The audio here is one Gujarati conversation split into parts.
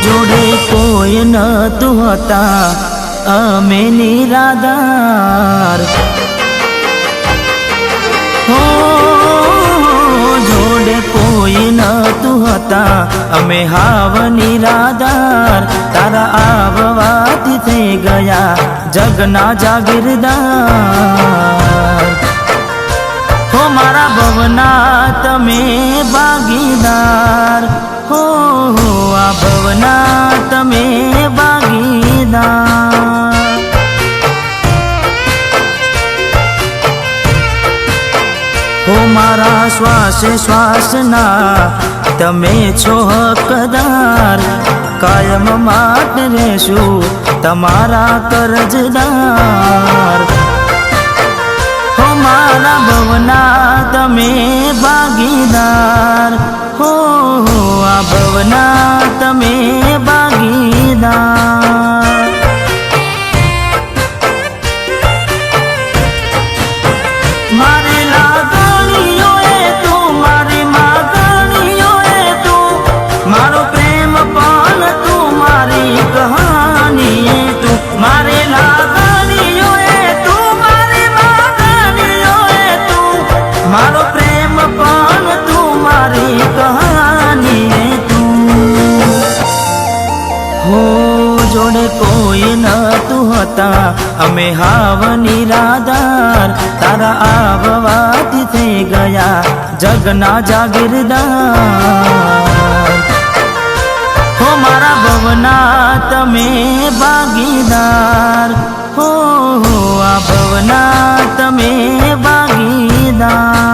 જોડે કોઈ નતું હતા અમે નિરાધાર, હો જોડે કોઈ નતું હતા અમે હાવ નિરાધાર, તારા આવવાથી થઈ ગયા જગના જાગીરદાર, હો મારા ભવના તમે ભાગીદાર, હો આ ભવના તમે ભાગીદાર, હો મારા શ્વાસે શ્વાસના તમે છો હકદાર, કાયમ માટે રહેશું તમારા કરજદાર, હો મારા ભવના તમે ભાગીદાર, હો આ ભવના તમે ભાગીદાર, મારી લાગણીઓએ તું, મારી માગણીઓએ તું, મારો પ્રેમ પણ તું, મારી કહાની તું, મારી લાગણીઓએ તું, મારી માગણીઓએ તું, મારો પ્રેમ પણ તું, મારી કહાની તું, હો જોડે કોઈ નતું હતા અમે હાવ નિરાધાર, તારા આવવાથી થઈ ગયા જગના જાગીરદાર, હો મારા ભવના તમે ભાગીદાર, હો આ ભવના તમે ભાગીદાર,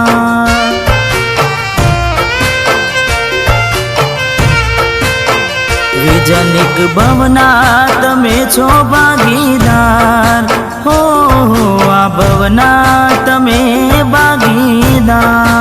વિજનિક ભવના તમે છો ભાગીદાર, હો આ ભવના તમે ભાગીદાર,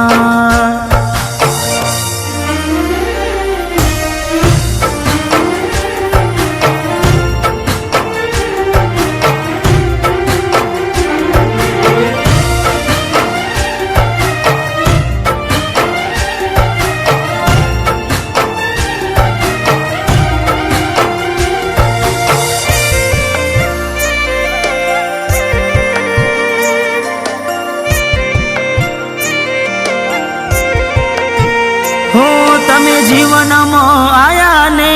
હો તમે જીવનમાં આયા ને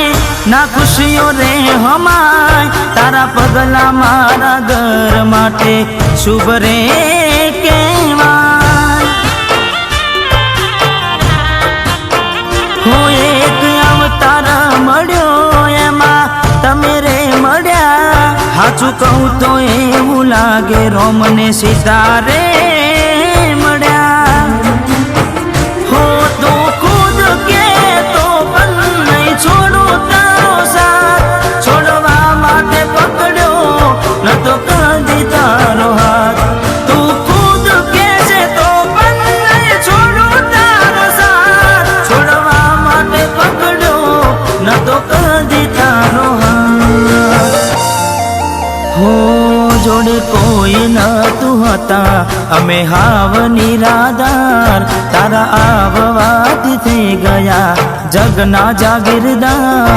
ના ખુશીઓ રે હમાય, તારા પગલા મારા ઘર માટે શુભ રે કહેવાય, હો એક અવતાર મળ્યો એમાં તમે રે મળ્યા, હાચું કહું તો એવું લાગે રોમને સીતા રે મળ્યા, હો તો ખુદ કે તો પણ નહીં છોડું તારો સાથ, છોડવા માટે પકડ્યો ન તો કદી તારો હાથ, તું ખુદ કે છે તો પણ નહીં છોડું તારો સાથ, છોડવા માટે પકડ્યો ન તો કદી તારો હાથ, હો જોડે કોઈ નતું હતા અમે હાવ નિરાધાર, તારા આવવાથી થઈ ગયા જગના જાગીરદાર,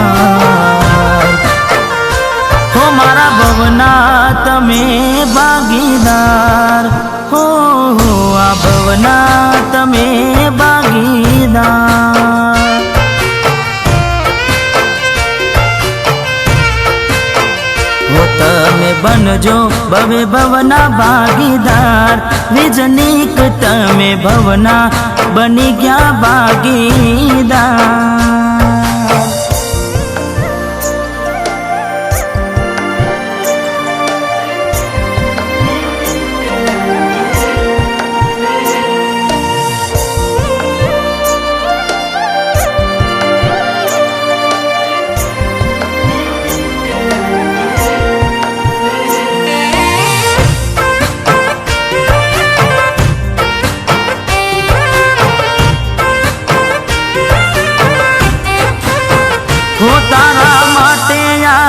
હો મારા ભવના તમે ભાગીદાર, હો આ ભવના તમે ભાગીદાર, હો તમે બનજો ભવે ભવના ભાગીદાર, વિજનિક તમે ભવના બની ગયા ભાગીદાર,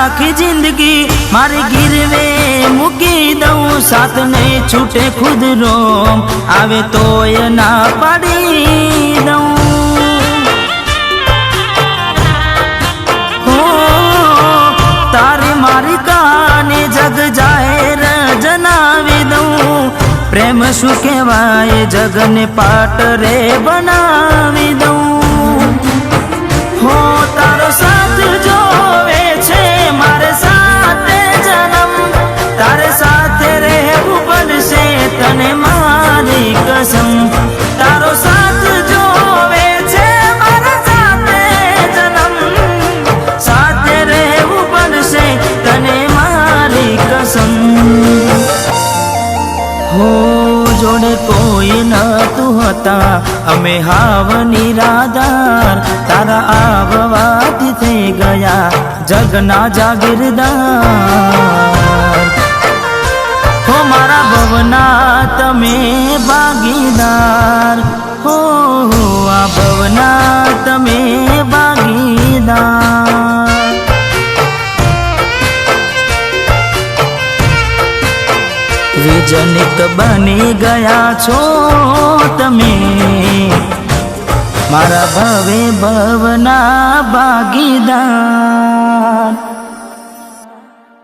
આખી જિંદગી મારી ગીરવે મૂકી દઉં, સાથ નહીં છૂટે ખુદ રોમ આવે તોય ના પાડી દઉં. હો તારી મારી કહાની જગ જાહેર જણાવી દઉં, પ્રેમ શું કહેવાય જગને પાટ રે બનાવી દઉં. હો તારો સાથ જોવે છે મારે સાથે જન્મ, તારે સાથે રહેવું પડશે તને મારી કસમ. તારો સાથ જોવે છે મારે સાથે જન્મ, સાથે રહેવું પડશે તને મારી કસમ. હો જોડે કોઈ નતું હતા અમે હાવ નિરાધાર, તારા આવવાથી થઈ ગયા જગના જાગીરદાર. હો મારા ભવના તમે ભાગીદાર, હો આ ભવના તમે ભાગીદાર. વિજનિક બની ગયા છો તમે મારા ભવે ભવના ભાગીદાર.